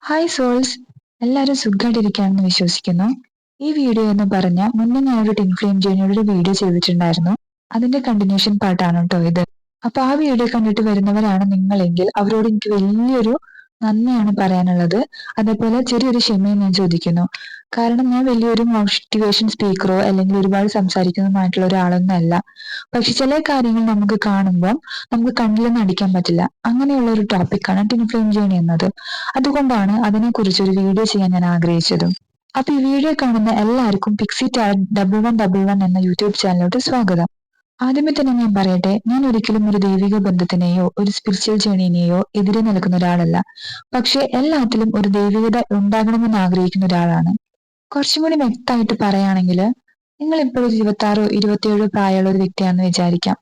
Hi souls, എല്ലാവരും സുഖമായിട്ടിരിക്കുകയാണെന്ന് വിശ്വസിക്കുന്നു. ഈ വീഡിയോ എന്ന് പറഞ്ഞാൽ മുന്നേ ഞാനൊരു ടിൻ ഫ്ലെയിം ജേണിയുടെ ഒരു വീഡിയോ ചെയ്തിട്ടുണ്ടായിരുന്നു. അതിന്റെ കണ്ടിന്യൂഷൻ പാർട്ടാണ് കേട്ടോ ഇത്. അപ്പൊ ആ വീഡിയോ കണ്ടിട്ട് വരുന്നവരാണ് നിങ്ങളെങ്കിൽ അവരോട് എനിക്ക് വലിയൊരു നന്ദിയാണ് പറയാനുള്ളത്. അതേപോലെ ചെറിയൊരു ക്ഷമയും ഞാൻ ചോദിക്കുന്നു. കാരണം ഞാൻ വലിയൊരു മോട്ടിവേഷൻ സ്പീക്കറോ അല്ലെങ്കിൽ ഒരുപാട് സംസാരിക്കുന്നതുമായിട്ടുള്ള ഒരാളൊന്നും അല്ല. പക്ഷെ ചില കാര്യങ്ങൾ നമുക്ക് കാണുമ്പോൾ നമുക്ക് കണ്ണിലൊന്നും അടിക്കാൻ പറ്റില്ല. അങ്ങനെയുള്ള ഒരു ടോപ്പിക്കാണ് ടിൻ ഫ്ലെയിം ജേണി എന്നത്. അതുകൊണ്ടാണ് അതിനെക്കുറിച്ച് ഒരു വീഡിയോ ചെയ്യാൻ ഞാൻ ആഗ്രഹിച്ചതും. അപ്പൊ ഈ വീഡിയോ കാണുന്ന എല്ലാവർക്കും പിക്സി ടാലന്റ് 1111 എന്ന യൂട്യൂബ് ചാനലിലോട്ട് സ്വാഗതം. ആദ്യമേ തന്നെ ഞാൻ പറയട്ടെ, ഞാൻ ഒരിക്കലും ഒരു ദൈവിക ബന്ധത്തിനെയോ ഒരു സ്പിരിച്വൽ ജേണിനെയോ എതിരെ നിൽക്കുന്ന ഒരാളല്ല. പക്ഷെ എല്ലാത്തിലും ഒരു ദൈവികത ഉണ്ടാകണമെന്ന് ആഗ്രഹിക്കുന്ന ഒരാളാണ്. കുറച്ചും കൂടി വ്യക്തമായിട്ട് പറയുകയാണെങ്കിൽ, നിങ്ങൾ ഇപ്പോഴും 26 27 പ്രായമുള്ള ഒരു വ്യക്തിയാണെന്ന് വിചാരിക്കാം.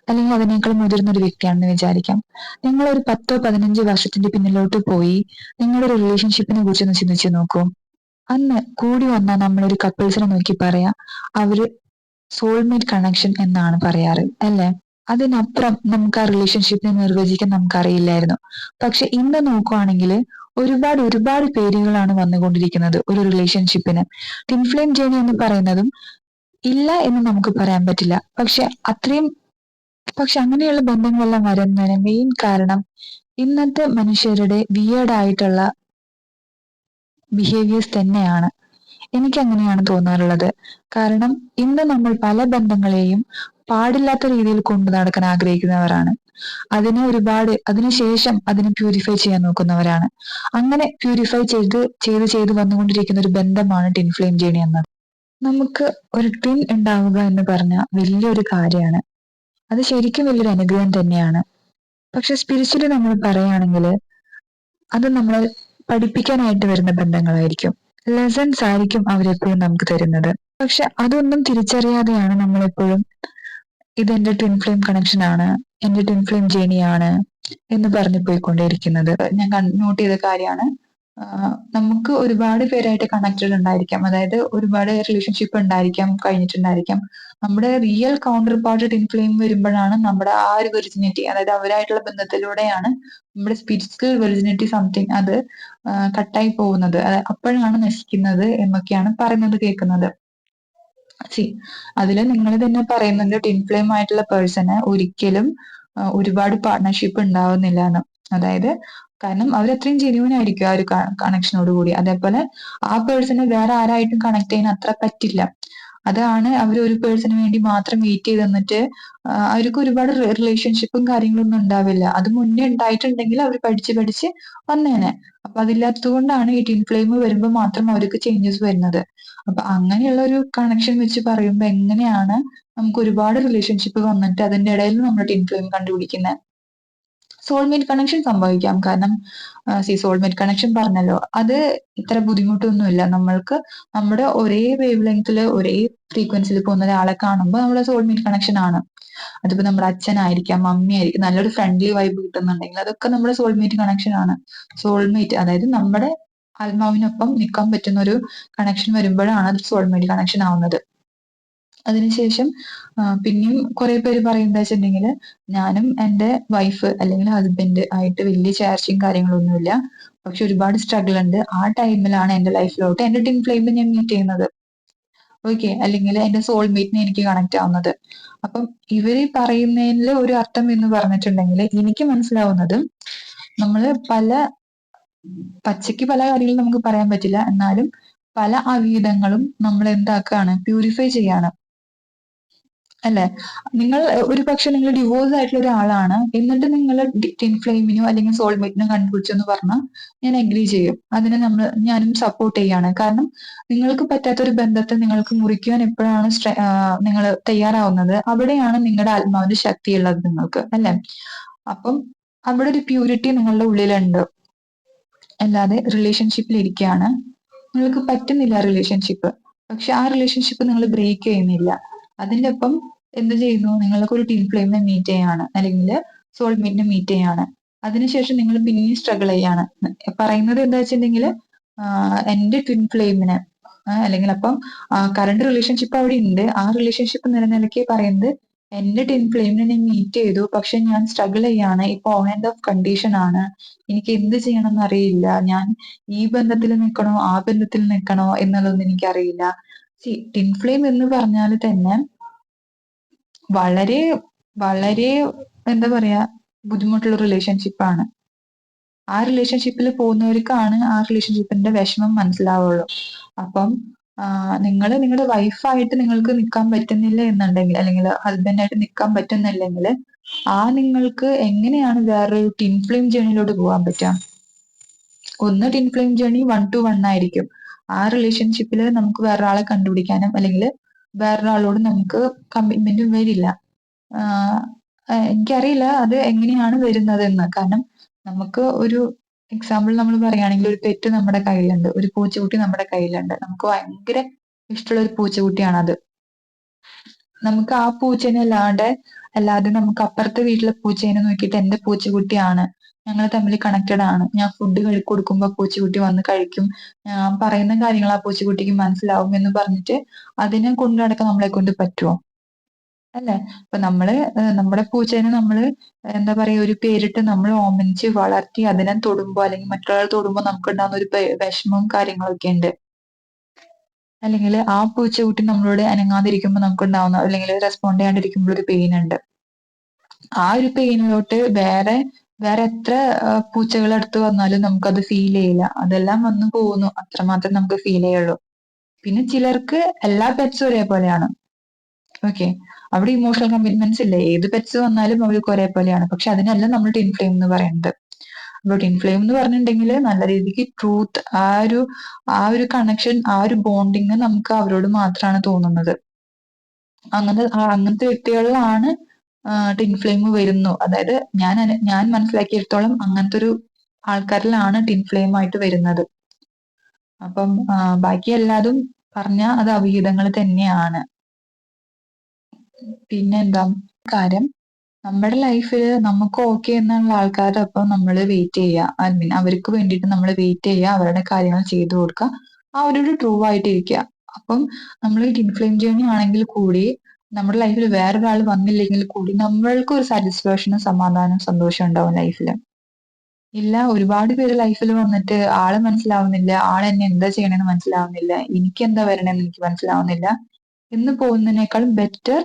അല്ലെങ്കിൽ അതിനേക്കാൾ മുതിർന്ന ഒരു വ്യക്തിയാണെന്ന് വിചാരിക്കാം. നിങ്ങൾ ഒരു 10 15 വർഷത്തിന്റെ പിന്നിലോട്ട് പോയി നിങ്ങളുടെ ഒരു റിലേഷൻഷിപ്പിനെ കുറിച്ചൊന്ന് ചിന്തിച്ചു നോക്കൂ. അന്ന് കൂടി വന്ന നമ്മളൊരു കപ്പിൾസിനെ നോക്കി പറയാ അവര് സോൾമേറ്റ് കണക്ഷൻ എന്നാണ് പറയാറ്, അല്ലേ? അതിനപ്പുറം നമുക്ക് ആ റിലേഷൻഷിപ്പിനെ നിർവചിക്കാൻ നമുക്കറിയില്ലായിരുന്നു. പക്ഷെ ഇന്ന് നോക്കുവാണെങ്കിൽ ഒരുപാട് ഒരുപാട് പേരുകളാണ് വന്നുകൊണ്ടിരിക്കുന്നത് ഒരു റിലേഷൻഷിപ്പിന്. ടിൻ ഫ്ലെയിം ജേണി എന്ന് പറയുന്നതും ഇല്ല എന്ന് നമുക്ക് പറയാൻ പറ്റില്ല. പക്ഷെ അങ്ങനെയുള്ള ബന്ധങ്ങളെല്ലാം വരുന്നതിന് മെയിൻ കാരണം ഇന്നത്തെ മനുഷ്യരുടെ വിയേർഡ് ആയിട്ടുള്ള ബിഹേവിയേഴ്സ് തന്നെയാണ്. എനിക്ക് അങ്ങനെയാണ് തോന്നാറുള്ളത്. കാരണം ഇന്ന് നമ്മൾ പല ബന്ധങ്ങളെയും പാടില്ലാത്ത രീതിയിൽ കൊണ്ടു നടക്കാൻ ആഗ്രഹിക്കുന്നവരാണ്. അതിനുശേഷം അതിനെ പ്യൂരിഫൈ ചെയ്യാൻ നോക്കുന്നവരാണ്. അങ്ങനെ പ്യൂരിഫൈ ചെയ്ത് വന്നുകൊണ്ടിരിക്കുന്ന ഒരു ബന്ധമാണ് ടിൻ ഫ്ലെയിം ജേണി എന്നത്. നമുക്ക് ഒരു ട്വിൻ ഉണ്ടാവുക എന്ന് പറഞ്ഞാൽ വലിയൊരു കാര്യമാണ്. അത് ശരിക്കും വലിയൊരു അനുഗ്രഹം തന്നെയാണ്. പക്ഷെ സ്പിരിച്വലി നമ്മൾ പറയുകയാണെങ്കിൽ അത് നമ്മളെ പഠിപ്പിക്കാനായിട്ട് വരുന്ന ബന്ധങ്ങളായിരിക്കും. ലെസൺസ് ആയിരിക്കും അവരെപ്പോഴും നമുക്ക് തരുന്നത്. പക്ഷെ അതൊന്നും തിരിച്ചറിയാതെയാണ് നമ്മളെപ്പോഴും ഇതെന്റെ ട്വിൻ ഫ്ലെയിം കണക്ഷൻ ആണ്, എന്റെ ട്വിൻ ഫ്ലെയിം ജേണിയാണ് എന്ന് പറഞ്ഞു പോയിക്കൊണ്ടേയിരിക്കുന്നത്. ഞാൻ നോട്ട് ചെയ്ത കാര്യമാണ്. നമുക്ക് ഒരുപാട് പേരായിട്ട് കണക്റ്റഡ് ഉണ്ടായിരിക്കാം. അതായത് ഒരുപാട് റിലേഷൻഷിപ്പ് ഉണ്ടായിരിക്കാം, കഴിഞ്ഞിട്ടുണ്ടായിരിക്കാം. നമ്മുടെ real counter part tin flame വരുമ്പോഴാണ് നമ്മുടെ ആ ഒരു വെർജിനിറ്റി, അതായത് അവരായിട്ടുള്ള ബന്ധത്തിലൂടെയാണ് നമ്മുടെ സ്പിരിച്വൽ വെർജിനിറ്റി സംതിങ് അത് കട്ടായി പോകുന്നത്. അപ്പോഴാണ് നശിക്കുന്നത് എന്നൊക്കെയാണ് പറയുന്നത് കേൾക്കുന്നത്. അതില് നിങ്ങൾ തന്നെ പറയുന്നുണ്ട് ടിൻ ഫ്ലെയിം ആയിട്ടുള്ള പേഴ്സണ് ഒരിക്കലും ഒരുപാട് പാർട്ട്ണർഷിപ്പ് ഉണ്ടാവുന്നില്ല എന്ന്. അതായത് കാരണം അവരത്രയും ജെന്യൂൻ ആയിരിക്കും ആ ഒരു കണക്ഷനോട് കൂടി. അതേപോലെ ആ പേഴ്സണ് വേറെ ആരായിട്ടും കണക്ട് ചെയ്യാൻ അത്ര പറ്റില്ല. അതാണ് അവർ ഒരു പേഴ്സണിന് വേണ്ടി മാത്രം വെയിറ്റ് ചെയ്ത് നിന്നിട്ട് അവർക്ക് ഒരുപാട് റിലേഷൻഷിപ്പും കാര്യങ്ങളൊന്നും ഉണ്ടാവില്ല. അത് മുന്നേ ഉണ്ടായിട്ടുണ്ടെങ്കിൽ അവർ പഠിച്ച് വന്നേനെ. അപ്പൊ അതില്ലാത്തത് കൊണ്ടാണ് ഈ ടിൻ ഫ്ലെയിം വരുമ്പോൾ മാത്രം അവർക്ക് ചേഞ്ചസ് വരുന്നത്. അപ്പൊ അങ്ങനെയുള്ള ഒരു കണക്ഷൻ വെച്ച് പറയുമ്പോൾ എങ്ങനെയാണ് നമുക്ക് ഒരുപാട് റിലേഷൻഷിപ്പ് വന്നിട്ട് അതിന്റെ ഇടയിൽ നമ്മൾ ടിൻ ഫ്ലെയിം കണ്ടുപിടിക്കുന്നത്? സോൾമേറ്റ് കണക്ഷൻ സംഭവിക്കാം. കാരണം സോൾമേറ്റ് കണക്ഷൻ പറഞ്ഞല്ലോ, അത് ഇത്ര ബുദ്ധിമുട്ടൊന്നുമില്ല. നമ്മൾക്ക് നമ്മുടെ ഒരേ വേവ് ലെങ്തിൽ ഒരേ ഫ്രീക്വൻസിയിൽ പോകുന്ന ഒരാളെ കാണുമ്പോൾ നമ്മുടെ സോൾമേറ്റ് കണക്ഷൻ ആണ്. അതിപ്പോ നമ്മുടെ അച്ഛനായിരിക്കാം, മമ്മിയായിരിക്കും, നല്ലൊരു ഫ്രണ്ട്ലി വൈബ് കിട്ടുന്നുണ്ടെങ്കിൽ അതൊക്കെ നമ്മുടെ സോൾമേറ്റ് കണക്ഷൻ ആണ്. സോൾമേറ്റ് അതായത് നമ്മുടെ ആത്മാവിനൊപ്പം നിൽക്കാൻ പറ്റുന്ന ഒരു കണക്ഷൻ വരുമ്പോഴാണ് അത് സോൾമേറ്റ് കണക്ഷൻ ആവുന്നത്. അതിനുശേഷം പിന്നെയും കുറെ പേര് പറയുന്നത് വെച്ചിട്ടുണ്ടെങ്കിൽ ഞാനും എൻ്റെ വൈഫ് അല്ലെങ്കിൽ ഹസ്ബൻഡ് ആയിട്ട് വലിയ ചേർച്ചയും കാര്യങ്ങളൊന്നുമില്ല. പക്ഷെ ഒരുപാട് സ്ട്രഗിൾ ഉണ്ട്. ആ ടൈമിലാണ് എൻ്റെ ലൈഫിലോട്ട് എൻ്റെ ടിൻ ഫ്ലെയിം ഞാൻ മീറ്റ് ചെയ്യുന്നത്. ഓക്കെ, അല്ലെങ്കിൽ എൻ്റെ സോൾമേറ്റിനെ എനിക്ക് കണക്ട് ആവുന്നത്. അപ്പം ഇവര് പറയുന്നതിൽ ഒരു അർത്ഥം എന്ന് പറഞ്ഞിട്ടുണ്ടെങ്കിൽ എനിക്ക് മനസ്സിലാവുന്നത് നമ്മള് പച്ചയ്ക്ക് പല കാര്യങ്ങളും നമുക്ക് പറയാൻ പറ്റില്ല. എന്നാലും പല അവീതങ്ങളും നമ്മൾ എന്താക്കാണ്, പ്യൂരിഫൈ ചെയ്യാണ്. അല്ലെ? നിങ്ങൾ ഒരുപക്ഷെ നിങ്ങൾ ഡിവോഴ്സ് ആയിട്ടുള്ള ഒരാളാണ്, എന്നിട്ട് നിങ്ങൾ ടിൻ ഫ്ലെയിമിനോ അല്ലെങ്കിൽ സോൾമേറ്റിനോ കണ്ടുപിടിച്ചു എന്ന് പറഞ്ഞാൽ ഞാൻ അഗ്രി ചെയ്യും. അതിനെ ഞാനും സപ്പോർട്ട് ചെയ്യാണ്. കാരണം നിങ്ങൾക്ക് പറ്റാത്തൊരു ബന്ധത്തെ നിങ്ങൾക്ക് മുറിക്കുവാൻ എപ്പോഴാണ് നിങ്ങൾ തയ്യാറാവുന്നത്, അവിടെയാണ് നിങ്ങളുടെ ആത്മാവിന്റെ ശക്തിയുള്ളത് നിങ്ങൾക്ക്, അല്ലെ? അപ്പം അവിടെ ഒരു പ്യൂരിറ്റി നിങ്ങളുടെ ഉള്ളിലുണ്ട്. അല്ലാതെ റിലേഷൻഷിപ്പിൽ ഇരിക്കുകയാണ്, നിങ്ങൾക്ക് പറ്റുന്നില്ല റിലേഷൻഷിപ്പ്, പക്ഷെ ആ റിലേഷൻഷിപ്പ് നിങ്ങൾ ബ്രേക്ക് ചെയ്യുന്നില്ല. അതിന്റെ ഒപ്പം എന്ത് ചെയ്യുന്നു, നിങ്ങൾക്ക് ഒരു ടിൻ ഫ്ലെയിമിനെ മീറ്റ് ചെയ്യാണ്, അല്ലെങ്കിൽ സോൾമേറ്റിനെ മീറ്റ് ചെയ്യാണ്. അതിനുശേഷം നിങ്ങൾ പിന്നെയും സ്ട്രഗിൾ ചെയ്യാണ്. പറയുന്നത് എന്താ വെച്ചിട്ടുണ്ടെങ്കിൽ എന്റെ ട്വിൻ ഫ്ലെയിമിന് അല്ലെങ്കിൽ അപ്പം കറണ്ട് റിലേഷൻഷിപ്പ് അവിടെ ഉണ്ട്, ആ റിലേഷൻഷിപ്പ് നിലനിൽക്കെ പറയുന്നത് എന്റെ ടിൻ ഫ്ലെയിമിനെ മീറ്റ് ചെയ്തു. പക്ഷെ ഞാൻ സ്ട്രഗിൾ ചെയ്യാണ്. ഇപ്പൊ ഓൺ ആൻഡ് ഓഫ് കണ്ടീഷൻ ആണ്. എനിക്ക് എന്ത് ചെയ്യണം എന്നറിയില്ല. ഞാൻ ഈ ബന്ധത്തിൽ നിൽക്കണോ ആ ബന്ധത്തിൽ നിൽക്കണോ എന്നുള്ളതൊന്നും എനിക്കറിയില്ല. ടിൻ ഫ്ലെയിം എന്ന് പറഞ്ഞാൽ തന്നെ വളരെ വളരെ എന്താ പറയാ ബുദ്ധിമുട്ടുള്ള റിലേഷൻഷിപ്പാണ്. ആ റിലേഷൻഷിപ്പിൽ പോകുന്നവർക്കാണ് ആ റിലേഷൻഷിപ്പിന്റെ വിഷമം മനസ്സിലാവുള്ളൂ. അപ്പം നിങ്ങൾ നിങ്ങളുടെ വൈഫായിട്ട് നിങ്ങൾക്ക് നിൽക്കാൻ പറ്റുന്നില്ല എന്നുണ്ടെങ്കിൽ, അല്ലെങ്കിൽ ഹസ്ബൻഡായിട്ട് നിൽക്കാൻ പറ്റുന്നില്ലെങ്കിൽ, നിങ്ങൾക്ക് എങ്ങനെയാണ് വേറൊരു ടിൻ ഫ്ലെയിം ജേണിയിലോട്ട് പോകാൻ പറ്റുക? ഒന്ന് ടിൻ ഫ്ലെയിം ജേണി 1 to 1 ആയിരിക്കും. ആ റിലേഷൻഷിപ്പിൽ നമുക്ക് വേറൊരാളെ കണ്ടുപിടിക്കാനും അല്ലെങ്കിൽ വേറൊരാളോട് നമുക്ക് കമ്മിറ്റ്മെന്റും വരില്ല. എനിക്കറിയില്ല അത് എങ്ങനെയാണ് വരുന്നതെന്ന്. കാരണം നമുക്ക് ഒരു എക്സാമ്പിൾ നമ്മൾ പറയുകയാണെങ്കിൽ, ഒരു പെറ്റ് നമ്മുടെ കയ്യിലുണ്ട്, ഒരു പൂച്ചക്കുട്ടി നമ്മുടെ കയ്യിലുണ്ട്. നമുക്ക് ഭയങ്കര ഇഷ്ടമുള്ള ഒരു പൂച്ചക്കുട്ടിയാണത്. നമുക്ക് ആ പൂച്ചേനെ അല്ലാതെ നമുക്ക് അപ്പുറത്തെ വീട്ടിലെ പൂച്ചേനെ നോക്കിയിട്ട് എന്റെ പൂച്ചക്കുട്ടിയാണ്, ഞങ്ങൾ തമ്മിൽ കണക്റ്റഡ് ആണ്, ഞാൻ ഫുഡ് കൊടുക്കുമ്പോൾ പൂച്ചക്കുട്ടി വന്ന് കഴിക്കും, ഞാൻ പറയുന്ന കാര്യങ്ങൾ ആ പൂച്ചക്കുട്ടിക്ക് മനസ്സിലാവും എന്ന് പറഞ്ഞിട്ട് അതിനെ കൊണ്ടു നടക്കാൻ നമ്മളെ കൊണ്ട് പറ്റുമോ? അല്ലേ? അപ്പൊ നമ്മുടെ പൂച്ചേനെ എന്താ പറയാ, ഒരു പേരിട്ട് നമ്മൾ ഓമനിച്ച് വളർത്തി അതിനെ തൊടുമ്പോ അല്ലെങ്കിൽ മറ്റൊരാൾ തൊടുമ്പോ നമുക്കുണ്ടാകുന്ന ഒരു വിഷമവും കാര്യങ്ങളൊക്കെ ഉണ്ട്. അല്ലെങ്കിൽ ആ പൂച്ചക്കുട്ടി നമ്മളോട് അനങ്ങാതിരിക്കുമ്പോൾ നമുക്കുണ്ടാവുന്ന, അല്ലെങ്കിൽ റെസ്പോണ്ട് ചെയ്യാണ്ടിരിക്കുമ്പോൾ ഒരു പെയിൻ ഉണ്ട്. ആ ഒരു പെയിനിലോട്ട് വേറെ എത്ര പൂച്ചകൾ അടുത്ത് വന്നാലും നമുക്കത് ഫീൽ ചെയ്യില്ല. അതെല്ലാം വന്നു പോകുന്നു, അത്രമാത്രം നമുക്ക് ഫീൽ ചെയ്യുള്ളൂ. പിന്നെ ചിലർക്ക് എല്ലാ പെറ്റ്സും ഒരേപോലെയാണ്. ഓക്കെ, അവിടെ ഇമോഷണൽ കമ്മിറ്റ്മെന്റ്സ് ഇല്ല. ഏത് പെറ്റ്സ് വന്നാലും അവർക്ക് ഒരേപോലെയാണ്. പക്ഷെ അതിനല്ല നമ്മൾ ടിൻ ഫ്ലെയിം എന്ന് പറയുന്നത്. അപ്പൊ ടിൻ ഫ്ലെയിം എന്ന് പറഞ്ഞിട്ടുണ്ടെങ്കിൽ നല്ല രീതിക്ക് ട്രൂത്ത്, ആ ഒരു കണക്ഷൻ, ആ ഒരു ബോണ്ടിങ് നമുക്ക് അവരോട് മാത്രമാണ് തോന്നുന്നത്. അങ്ങനത്തെ വ്യക്തികളിലാണ് ടിൻ ഫ്ലെയിം വരുന്നു. അതായത് ഞാൻ മനസ്സിലാക്കിയെടുത്തോളം അങ്ങനത്തെ ഒരു ആൾക്കാരിലാണ് ടിൻ ഫ്ലെയിം ആയിട്ട് വരുന്നത്. അപ്പം ബാക്കി എല്ലാതും പറഞ്ഞാൽ അത് അവിഹിതങ്ങൾ തന്നെയാണ്. പിന്നെന്താ കാര്യം, നമ്മുടെ ലൈഫിൽ നമുക്ക് ഓക്കെ എന്നുള്ള ആൾക്കാരുടെ ഒപ്പം നമ്മൾ വെയിറ്റ് ചെയ്യുക. ഐ മീൻ അവർക്ക് വേണ്ടിയിട്ട് നമ്മൾ വെയിറ്റ് ചെയ്യുക, അവരുടെ കാര്യങ്ങൾ ചെയ്തു കൊടുക്കുക, അവരോട് ട്രൂ ആയിട്ട് ഇരിക്കുക. അപ്പം നമ്മൾ ടിൻ ഫ്ലെയിം ജേണി ആണെങ്കിൽ കൂടി നമ്മുടെ ലൈഫിൽ വേറൊരാൾ വന്നില്ലെങ്കിൽ കൂടി നമ്മൾക്ക് ഒരു സാറ്റിസ്ഫാക്ഷനും സമാധാനവും സന്തോഷം ഉണ്ടാവും ലൈഫിൽ. ഇല്ല, ഒരുപാട് പേര് ലൈഫിൽ വന്നിട്ട് ആള് മനസ്സിലാവുന്നില്ല, എന്നെ എന്താ ചെയ്യണമെന്ന് മനസ്സിലാവുന്നില്ല, എനിക്ക് എന്താ വരണമെന്ന് എനിക്ക് മനസ്സിലാവുന്നില്ല എന്ന് പോകുന്നതിനേക്കാളും ബെറ്റർ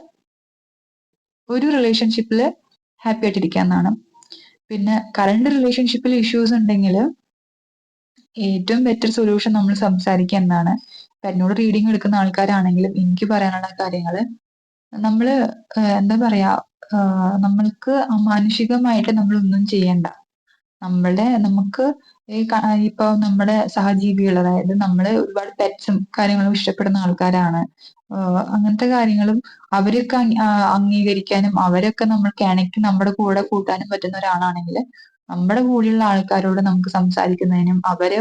ഒരു റിലേഷൻഷിപ്പിൽ ഹാപ്പി ആയിട്ടിരിക്കാന്നാണ്. പിന്നെ കറണ്ട് റിലേഷൻഷിപ്പിൽ ഇഷ്യൂസ് ഉണ്ടെങ്കിൽ ഏറ്റവും ബെറ്റർ സൊല്യൂഷൻ നമ്മൾ സംസാരിക്കുക എന്നാണ്. എന്നോട് റീഡിങ് എടുക്കുന്ന ആൾക്കാരാണെങ്കിലും എനിക്ക് പറയാനുള്ള കാര്യങ്ങള്, നമ്മള് എന്താ പറയാ, നമ്മൾക്ക് മാനുഷികമായിട്ട് നമ്മൾ ഒന്നും ചെയ്യണ്ട. നമുക്ക് ഇപ്പൊ നമ്മുടെ സഹജീവികൾ, അതായത് നമ്മള് ഒരുപാട് പെറ്റ്സും കാര്യങ്ങളും ഇഷ്ടപ്പെടുന്ന ആൾക്കാരാണ്. അങ്ങനത്തെ കാര്യങ്ങളും അവരൊക്കെ അംഗീകരിക്കാനും അവരൊക്കെ നമ്മൾക്ക് ഇണക്കി നമ്മുടെ കൂടെ കൂട്ടാനും പറ്റുന്ന ഒരാളാണെങ്കിൽ നമ്മുടെ കൂടെയുള്ള ആൾക്കാരോട് നമുക്ക് സംസാരിക്കുന്നതിനും അവരെ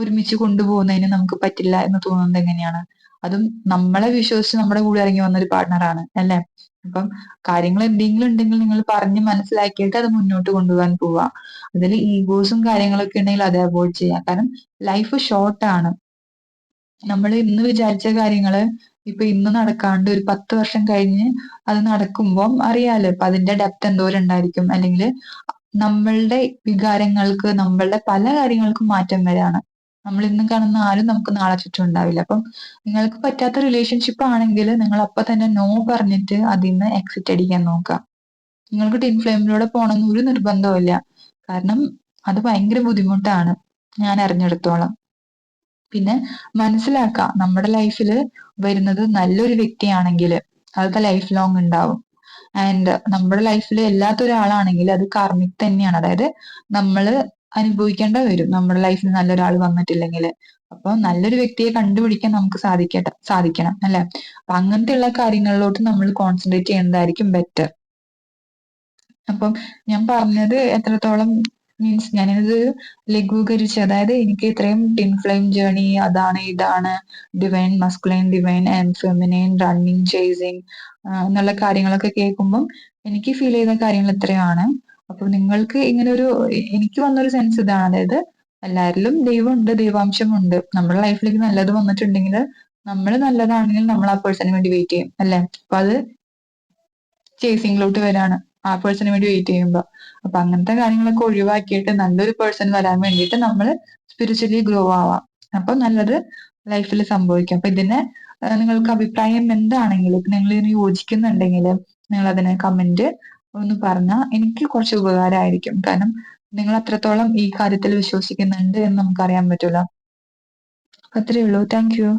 ഒരുമിച്ച് കൊണ്ടുപോകുന്നതിനും നമുക്ക് പറ്റില്ല എന്ന് തോന്നുന്നത് എങ്ങനെയാണ്? അതും നമ്മളെ വിശ്വസിച്ച് നമ്മുടെ കൂടെ ഇറങ്ങി വന്ന ഒരു പാർട്ണറാണ്, അല്ലെ? അപ്പം കാര്യങ്ങൾ എന്തെങ്കിലും ഉണ്ടെങ്കിൽ നിങ്ങൾ പറഞ്ഞ് മനസ്സിലാക്കിയിട്ട് അത് മുന്നോട്ട് കൊണ്ടുപോകാൻ പോവുക. അതിൽ ഈഗോസും കാര്യങ്ങളൊക്കെ ഉണ്ടെങ്കിൽ അത് അവോയ്ഡ് ചെയ്യുക. കാരണം ലൈഫ് ഷോർട്ടാണ്. നമ്മൾ ഇന്ന് വിചാരിച്ച കാര്യങ്ങള് ഇപ്പൊ ഇന്ന് നടക്കാണ്ട് ഒരു 10 വർഷം കഴിഞ്ഞ് അത് നടക്കുമ്പോൾ അറിയാലോ ഇപ്പൊ അതിന്റെ ഡെപ്ത് എന്തോരം ഉണ്ടായിരിക്കും. അല്ലെങ്കിൽ നമ്മളുടെ വികാരങ്ങൾക്ക്, നമ്മളുടെ പല കാര്യങ്ങൾക്കും മാറ്റം വരാണ്. നമ്മൾ ഇന്ന് കാണുന്ന ആരും നമുക്ക് നാളെ ചുറ്റും ഉണ്ടാവില്ല. അപ്പം നിങ്ങൾക്ക് പറ്റാത്ത റിലേഷൻഷിപ്പ് ആണെങ്കിൽ നിങ്ങൾ അപ്പൊ തന്നെ നോ പറഞ്ഞിട്ട് അതിൽ നിന്ന് എക്സിറ്റ് അടിക്കാൻ നോക്കുക. നിങ്ങൾക്ക് ടിൻ ഫ്ലെയിമിലൂടെ പോകണമെന്ന് ഒരു നിർബന്ധവും. കാരണം അത് ഭയങ്കര ബുദ്ധിമുട്ടാണ്, ഞാൻ അറിഞ്ഞെടുത്തോളം. പിന്നെ മനസ്സിലാക്കാം, നമ്മുടെ ലൈഫിൽ വരുന്നത് നല്ലൊരു വ്യക്തിയാണെങ്കിൽ അതൊക്കെ ലൈഫ് ലോങ് ഉണ്ടാവും. ആൻഡ് നമ്മുടെ ലൈഫിൽ ഇല്ലാത്ത ഒരാളാണെങ്കിൽ അത് കാർമിക് തന്നെയാണ്. അതായത് നമ്മൾ അനുഭവിക്കേണ്ട വരും നമ്മുടെ ലൈഫിൽ നല്ലൊരാൾ വന്നിട്ടില്ലെങ്കിൽ. അപ്പൊ നല്ലൊരു വ്യക്തിയെ കണ്ടുപിടിക്കാൻ നമുക്ക് സാധിക്കണം, അല്ലെ? അപ്പൊ അങ്ങനത്തെയുള്ള കാര്യങ്ങളിലോട്ട് നമ്മൾ കോൺസെൻട്രേറ്റ് ചെയ്യുന്നതായിരിക്കും ബെറ്റർ. അപ്പം ഞാൻ പറഞ്ഞത് എത്രത്തോളം മീൻസ് ഞാനിത് ലഘൂകരിച്ച്, അതായത് എനിക്ക് ഇത്രയും ടിൻ ഫ്ലെയിം ജേണി, അതാണ് ഇതാണ്, divine masculine, divine and feminine, running, chasing എന്നുള്ള കാര്യങ്ങളൊക്കെ കേൾക്കുമ്പം എനിക്ക് ഫീൽ ചെയ്ത കാര്യങ്ങൾ ഇത്രയാണ്. അപ്പൊ നിങ്ങൾക്ക് ഇങ്ങനെ എനിക്ക് വന്നൊരു സെൻസ് ഇതാണ്, അതായത് എല്ലാവരിലും ദൈവമുണ്ട്, ദൈവാംശമുണ്ട്. നമ്മുടെ ലൈഫിലേക്ക് നല്ലത് വന്നിട്ടുണ്ടെങ്കിൽ നമ്മൾ നല്ലതാണെങ്കിൽ നമ്മൾ ആ പേഴ്സണിന് വേണ്ടി വെയിറ്റ് ചെയ്യും, അല്ലെ? അപ്പൊ അത് ചേസിങ്ങിലോട്ട് വരാണ് ആ പേഴ്സണിന് വേണ്ടി വെയിറ്റ് ചെയ്യുമ്പോൾ. അപ്പൊ അങ്ങനത്തെ കാര്യങ്ങളൊക്കെ ഒഴിവാക്കിയിട്ട് നല്ലൊരു പേഴ്സൺ വരാൻ വേണ്ടിയിട്ട് നമ്മൾ സ്പിരിച്വലി ഗ്രോ ആവാം. അപ്പൊ നല്ലത് ലൈഫിൽ സംഭവിക്കും. അപ്പൊ ഇതിനെ നിങ്ങൾക്ക് അഭിപ്രായം എന്താണെങ്കിലും നിങ്ങൾ ഇതിന് യോജിക്കുന്നുണ്ടെങ്കിൽ നിങ്ങൾ അതിനെ കമന്റ് ഒന്ന് പറഞ്ഞാൽ എനിക്ക് കുറച്ച് ഉപകാരമായിരിക്കും. കാരണം നിങ്ങൾ അത്രത്തോളം ഈ കാര്യത്തിൽ വിശ്വസിക്കുന്നുണ്ട് എന്ന് നമുക്കറിയാൻ പറ്റൂല. അത്രയേ ഉള്ളൂ. Thank you.